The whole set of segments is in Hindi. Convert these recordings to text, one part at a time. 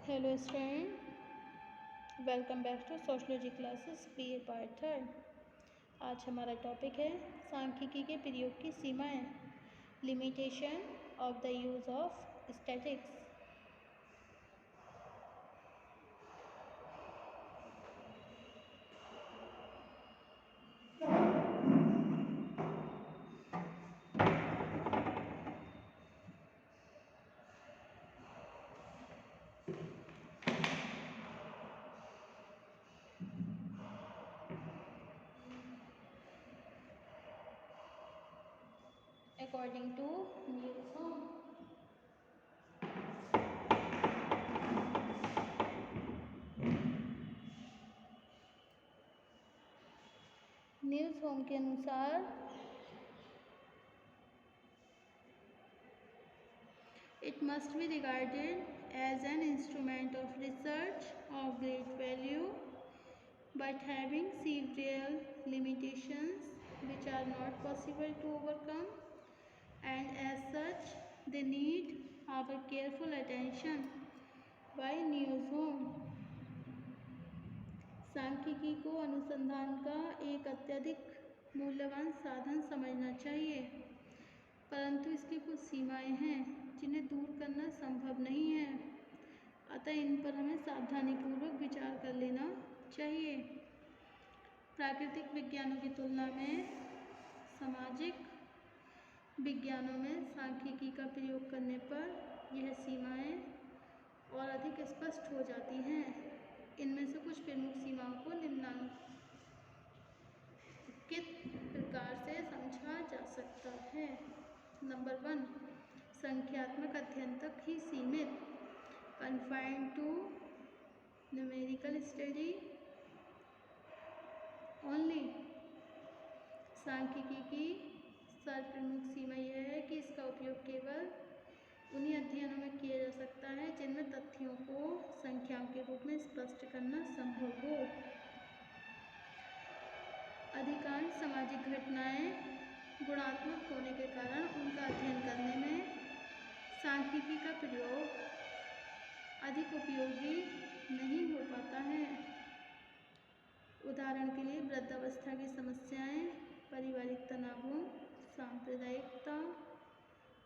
Hello student, welcome back to sociology classes BA part third. आज हमारा टॉपिक है सांख्यिकी के प्रयोग की सीमाएं, limitation of the use of statics. According to Newton, Newsholme के अनुसार it must be regarded as an instrument of research of great value, but having several limitations which are not possible to overcome, and as such they need our careful attention by न्यूज़होम। सांख्यिकी को अनुसंधान का एक अत्यधिक मूल्यवान साधन समझना चाहिए, परंतु इसकी कुछ सीमाएं हैं जिन्हें दूर करना संभव नहीं है। अतः इन पर हमें सावधानीपूर्वक विचार कर लेना चाहिए। प्राकृतिक विज्ञानों की तुलना में सामाजिक विज्ञानों में सांख्यिकी का प्रयोग करने पर यह सीमाएं और अधिक स्पष्ट हो जाती हैं। इनमें से कुछ प्रमुख सीमाओं को निम्नलिखित प्रकार से समझा जा सकता है। नंबर 1, संख्यात्मक अध्ययन तक ही सीमित, confined to numerical study only. सांख्यिकी की सर्वप्रमुख सीमा यह है कि इसका उपयोग केवल उन्हीं अध्ययनों में किया जा सकता है जिनमें तथ्यों को संख्याओं के रूप में स्पष्ट करना संभव हो। अधिकांश सामाजिक घटनाएं गुणात्मक होने के कारण उनका अध्ययन करने में सांख्यिकी का प्रयोग अधिक उपयोगी नहीं हो पाता है। उदाहरण के लिए वृद्धावस्था की समस्याएं, पारिवारिक तनावों, सांप्रदायिकता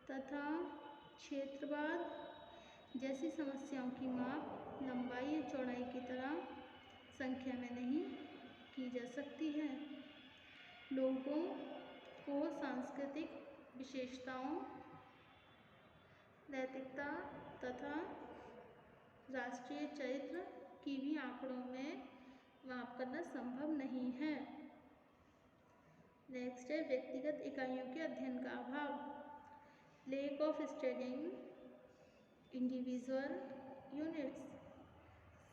तथा क्षेत्रवाद जैसी समस्याओं की माप लंबाई या चौड़ाई की तरह संख्या में नहीं की जा सकती है। लोगों को सांस्कृतिक विशेषताओं, नैतिकता तथा राष्ट्रीय चरित्र की भी आंकड़ों में माप करना संभव नहीं है। नेक्स्ट है व्यक्तिगत इकाइयों के अध्ययन का अभाव, lack of studying individual units.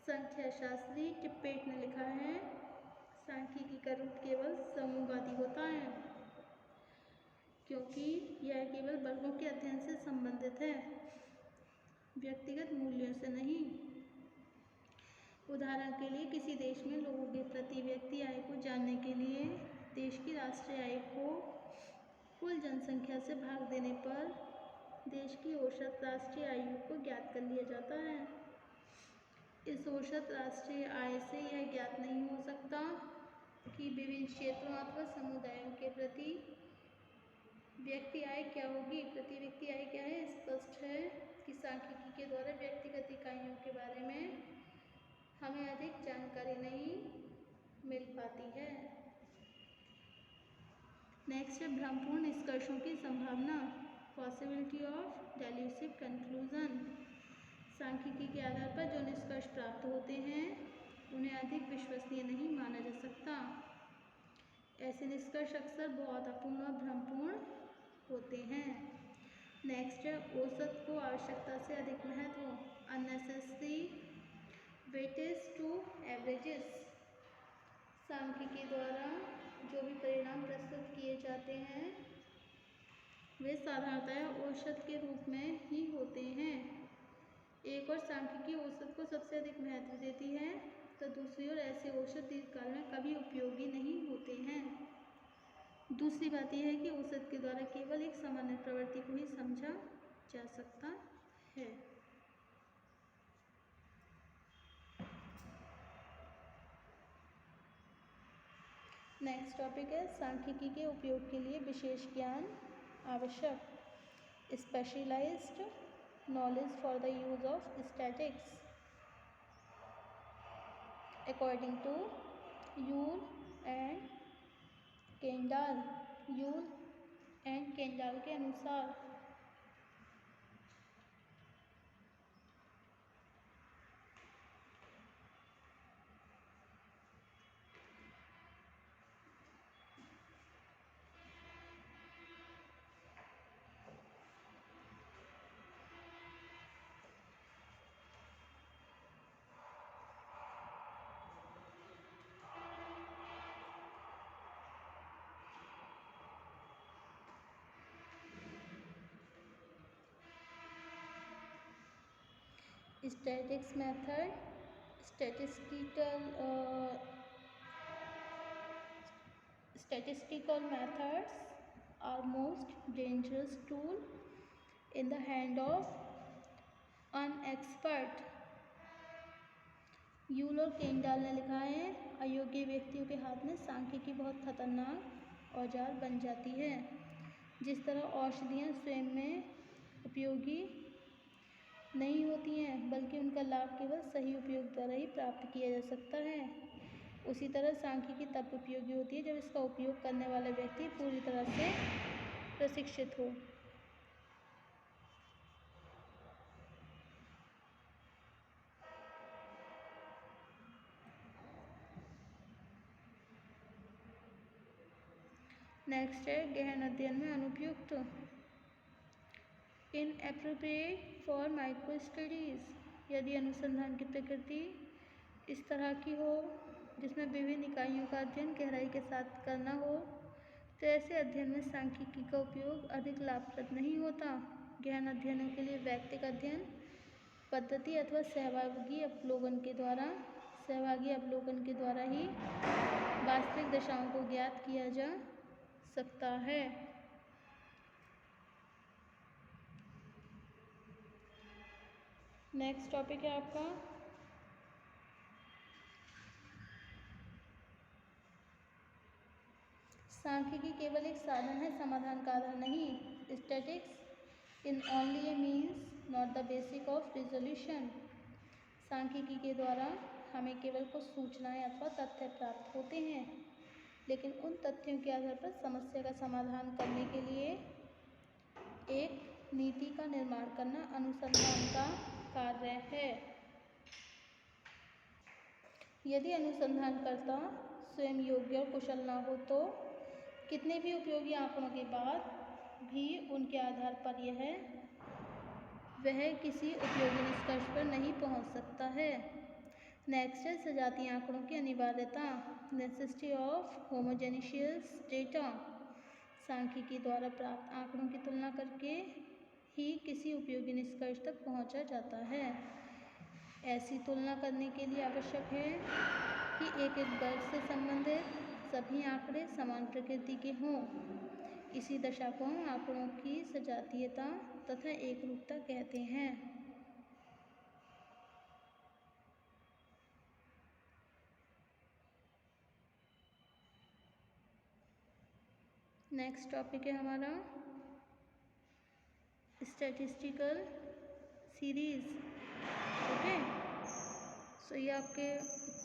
संख्याशास्त्री टिप्पेट ने लिखा है, सांख्यिकी का रूप केवल समूहवादी होता है क्योंकि यह केवल वर्गों के अध्ययन से संबंधित है, व्यक्तिगत मूल्यों से नहीं। उदाहरण के लिए किसी देश में लोगों के प्रति व्यक्ति आय को जानने के लिए देश की राष्ट्रीय आय को कुल जनसंख्या से भाग देने पर देश की औसत राष्ट्रीय आयु को ज्ञात कर लिया जाता है। इस औसत राष्ट्रीय आय से यह ज्ञात नहीं हो सकता कि विभिन्न क्षेत्रों अथवा समुदायों के प्रति व्यक्ति आय क्या होगी। प्रति व्यक्ति आय क्या है? स्पष्ट है कि सांख्यिकी के द्वारा व्यक्तिगत इकाइयों के बारे में हमें अधिक जानकारी नहीं मिल पाती है। नेक्स्ट है भ्रमपूर्ण निष्कर्षों की संभावना, पॉसिबिलिटी ऑफ डेल्यूसिव कंक्लूजन। सांख्यिकी के आधार पर जो निष्कर्ष प्राप्त होते हैं उन्हें अधिक विश्वसनीय नहीं माना जा सकता। ऐसे निष्कर्ष अक्सर बहुत अपूर्ण और भ्रमपूर्ण होते हैं। नेक्स्ट है औसत को आवश्यकता से अधिक महत्व, अननेसेसरी वेटेज टू एवरेजेस। सांख्यिकी द्वारा जो भी परिणाम प्रस्तुत किए जाते हैं वे साधारणतः औसत के रूप में ही होते हैं। एक और सांख्यिकी औसत को सबसे अधिक महत्व देती है तो दूसरी ओर ऐसे औसत दीर्घकाल में कभी उपयोगी नहीं होते हैं। दूसरी बात यह है कि औसत के द्वारा केवल एक सामान्य प्रवृत्ति को ही समझा जा सकता है। नेक्स्ट टॉपिक है सांख्यिकी के उपयोग के लिए विशेष ज्ञान आवश्यक। Specialised knowledge for the use of statics according to Yule and Kendall के अनुसार statistics method, statistical methods are most dangerous tool in the hand of unexpert। You'll और केंडाल ने लिखा है अयोग्य व्यक्तियों के हाथ में सांख्यिकी बहुत खतरनाक औजार बन जाती है। जिस तरह औषधियाँ स्वयं में उपयोगी नहीं होती हैं बल्कि उनका लाभ केवल सही उपयोग द्वारा ही प्राप्त किया जा सकता है, उसी तरह सांख्यिकी तब उपयोगी होती है जब इसका उपयोग करने वाला व्यक्ति पूरी तरह से प्रशिक्षित हो। नेक्स्ट है गहन अध्ययन में अनुपयुक्त। Inappropriate for micro studies. यदि अनुसंधान की प्रकृति इस तरह की हो जिसमें विभिन्न इकाइयों का अध्ययन गहराई के साथ करना हो तो ऐसे अध्ययन में सांख्यिकी का उपयोग अधिक लाभप्रद नहीं होता। गहन अध्ययनों के लिए वैयक्तिक अध्ययन पद्धति अथवा सहभागी अवलोकन के द्वारा ही वास्तविक दशाओं को ज्ञात किया जा सकता है। नेक्स्ट टॉपिक है आपका सांख्यिकी केवल एक साधन है, समाधान का आधार नहीं। Statics in only A means not the basic of resolution. सांख्यिकी के द्वारा हमें केवल कुछ सूचनाएं अथवा तथ्य प्राप्त होते हैं, लेकिन उन तथ्यों के आधार पर समस्या का समाधान करने के लिए एक नीति का निर्माण करना अनुसंधान का कार्य है। यदि अनुसंधानकर्ता स्वयं योग्य और कुशल न हो तो कितने भी उपयोगी आंकड़ों के बाद भी उनके आधार पर वह किसी उपयोगी निष्कर्ष पर नहीं पहुंच सकता है। नेक्स्ट है सजातीय आंकड़ों की अनिवार्यता, नेसेसिटी ऑफ होमोजेनियस डेटा। सांख्यिकी द्वारा प्राप्त आंकड़ों की तुलना करके ही किसी उपयोगी निष्कर्ष तक पहुंचा जाता है। ऐसी तुलना करने के लिए आवश्यक है कि एक वर्ग से संबंधित सभी आंकड़े समान प्रकृति के हों। इसी दशा को आंकड़ों की सजातीयता तथा एकरूपता कहते हैं। नेक्स्ट टॉपिक है हमारा स्टैटिस्टिकल सीरीज। ओके, सो ये आपके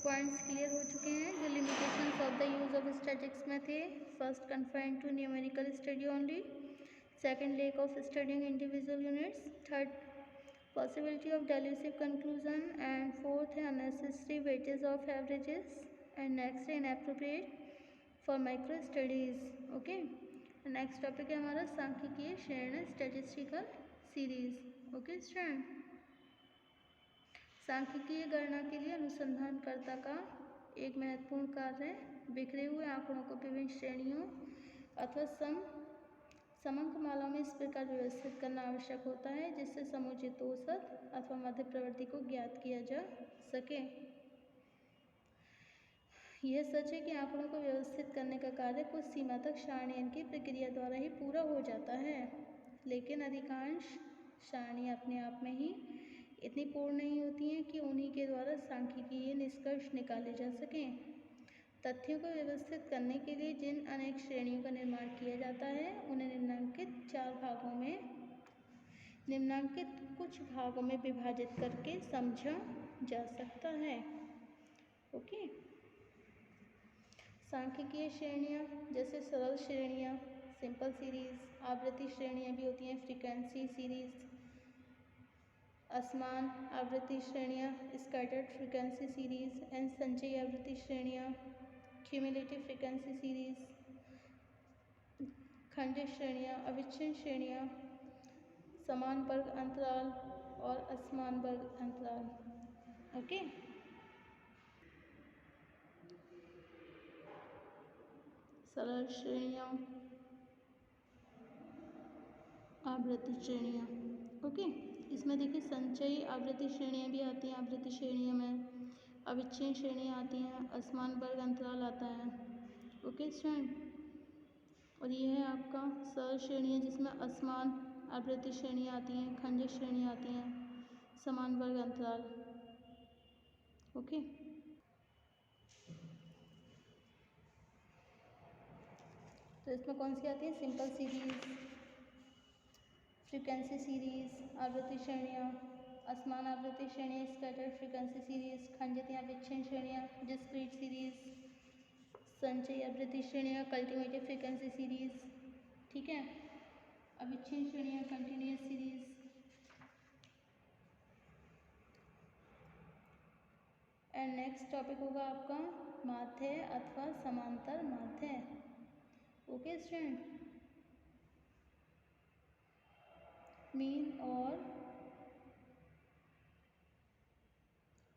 पॉइंट्स क्लियर हो चुके हैं। जो limitations of the use of statics में थे, first confined to numerical study only, second lack of studying individual units, third possibility of delusive conclusion, and fourth unnecessary weightage of averages, and next inappropriate for micro studies। Okay, next topic है हमारा सांख्यिकीय श्रेणी स्टैटिस्टिकल सीरीज। ओके स्टूडेंट, सांख्यिकीय गणना के लिए अनुसंधानकर्ता का एक महत्वपूर्ण कार्य बिखरे हुए आंकड़ों को विभिन्न श्रेणियों अथवा समंकमालाओं में इस प्रकार व्यवस्थित करना आवश्यक होता है जिससे समुचित औसत अथवा मध्य प्रवृत्ति को ज्ञात किया जा सके। यह सच है कि आंकड़ों को व्यवस्थित करने का कार्य कुछ सीमा तक सारणीयन की प्रक्रिया द्वारा ही पूरा हो जाता है, लेकिन अधिकांश सारणियाँ अपने आप में ही इतनी पूर्ण नहीं होती हैं कि उन्हीं के द्वारा सांख्यिकीय निष्कर्ष निकाले जा सकें। तथ्यों को व्यवस्थित करने के लिए जिन अनेक श्रेणियों का निर्माण किया जाता है उन्हें निम्नांकित कुछ भागों में विभाजित करके समझा जा सकता है। ओके, सांख्यिकीय श्रेणियाँ जैसे सरल श्रेणियाँ, सिंपल सीरीज, आवृत्ति श्रेणियाँ भी होती हैं, फ्रीक्वेंसी सीरीज, असमान आवृत्ति श्रेणियाँ, स्कैटर्ड फ्रीक्वेंसी सीरीज एंड संचयी आवृत्ति श्रेणियाँ, क्यूमुलेटिव फ्रीक्वेंसी सीरीज, खंडित श्रेणियाँ, अविच्छिन्न श्रेणियाँ, समान वर्ग अंतराल और असमान वर्ग अंतराल। ओके, सरल श्रेणियाँ, आवृत्ति श्रेणियाँ। ओके, इसमें देखिए संचयी आवृत्ति श्रेणियाँ भी आती हैं आवृत्ति श्रेणियों में, अविच्छिन्न श्रेणियाँ आती हैं, असमान वर्ग अंतराल आता है। ओके स्टूडेंट, और ये है आपका सरल श्रेणियाँ जिसमें असमान आवृत्ति श्रेणियाँ आती हैं, खंडित श्रेणियाँ आती हैं, समान वर्ग अंतराल। ओके, तो इसमें कौन सी आती है? सिंपल सीरीज, फ्रीक्वेंसी सीरीज, आवृत्ति श्रेणियाँ, असमान आवृत्ति श्रेणियाँ, स्कैटर्ड फ्रीक्वेंसी सीरीज, खंडित या विच्छिन्न श्रेणियाँ, डिस्क्रीट सीरीज, संचयी आवृत्ति श्रेणियाँ, कल्टीवेटिव फ्रीक्वेंसी सीरीज, ठीक है, अविच्छिन्न श्रेणियाँ, continuous series. And next topic होगा आपका माध्य अथवा समांतर माध्य। ओके स्टूडेंट, मीन और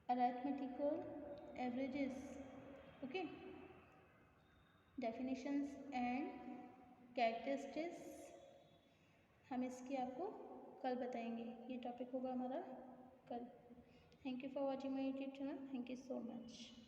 arithmetical averages. Okay, definitions and characteristics हम इसकी आपको कल बताएंगे। ये टॉपिक होगा हमारा कल। Thank you for watching my YouTube channel. Thank you so much.